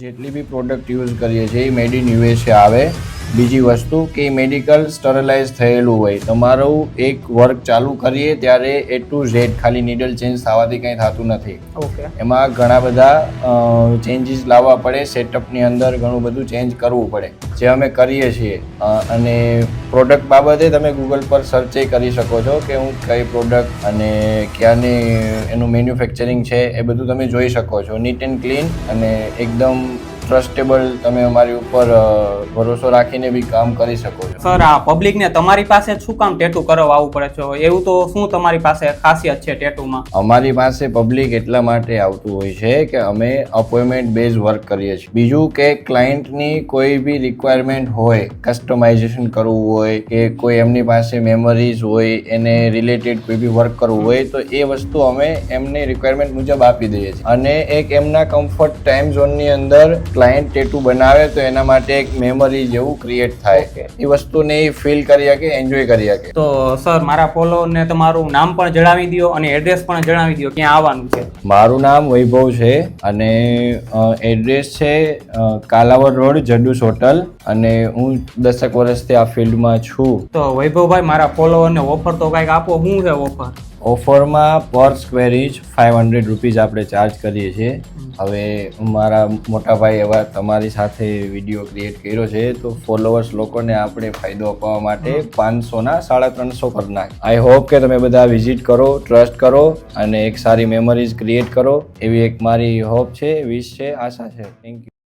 જેટલી બી product use કરીએ છીએ એ મેડ ઇન યુએસએ આવે. બીજી વસ્તુ કે મેડિકલ સ્ટરલાઇઝ થયેલું હોય. તમારું એક વર્ક ચાલુ કરીએ ત્યારે એ ટુ ઝેડ ખાલી નીડલ ચેન્જ થવાથી કંઈ થતું નથી. ઓકે. એમાં ઘણા બધા ચેન્જીસ લાવવા પડે, સેટઅપની અંદર ઘણું બધું ચેન્જ કરવું પડે, જે અમે કરીએ છીએ. અને પ્રોડક્ટ બાબતે તમે ગૂગલ પર સર્ચ કરી શકો છો કે હું કઈ પ્રોડક્ટ અને ક્યાંની એનું મેન્યુફેક્ચરિંગ છે એ બધું તમે જોઈ શકો છો. નીટ એન્ડ ક્લીન અને એકદમ ટ્રસ્ટેબલ. તમે અમારી ઉપર ભરોસો રાખીને બી કામ કરી શકો છો. સર, આ પબ્લિકને તમારી પાસે શું કામ ટેટુ કરવા આવવું પડે છે? એવું તો શું તમારી પાસે ખાસિયત છે ટેટુમાં? અમારી પાસે પબ્લિક એટલા માટે આવતું હોય છે કે અમે અપોઇન્ટમેન્ટ બેઝ વર્ક કરીએ છીએ. બીજું કે ક્લાયન્ટની કોઈ બી રિક્વાયરમેન્ટ હોય, કસ્ટમાઇઝેશન કરવું હોય કે કોઈ એમની પાસે મેમરીઝ હોય, એને રિલેટેડ કોઈ બી વર્ક કરવું હોય તો એ વસ્તુ અમે એમની રિક્વાયરમેન્ટ મુજબ આપી દઈએ છીએ. અને એક એમના કમ્ફર્ટ ટાઈમ ઝોનની અંદર ક્લાયન્ટ ટેટુ બનાવે તો એના માટે એક મેમરી જેવું ક્રિએટ થાય. એ વસ્તુને ફીલ કરી શકે, એન્જોય કરી શકે. તો સર, મારા ફોલોઅરને તમારું નામ પણ જણાવી દો અને એડ્રેસ પણ જણાવી દો, ક્યાં આવવાનું છે. મારું નામ વૈભવ છે અને એડ્રેસ છે કાલાવડ રોડ, જડુસ હોટલ. અને હું 10 વર્ષથી આ ફિલ્ડમાં છું. તો વૈભવભાઈ, મારા ફોલોઅરને ઓફર તો કંઈક આપો. શું છે ઓફર? ઓફરમાં પર સ્ક્વેર ઇંચ 500 રૂપીઝ આપણે ચાર્જ કરીએ છીએ. હવે મારા મોટા ભાઈ એવા તમારી સાથે વિડીયો ક્રિએટ કર્યો છે તો ફોલોઅર્સ લોકોને આપણે ફાયદો અપાવવા માટે 500ના 350 કરી નાખ. આઈ હોપ કે તમે બધા વિઝિટ કરો, ટ્રસ્ટ કરો અને એક સારી મેમરીઝ ક્રિએટ કરો. એવી એક મારી હોપ છે, વિશ છે, આશા છે. Thank you.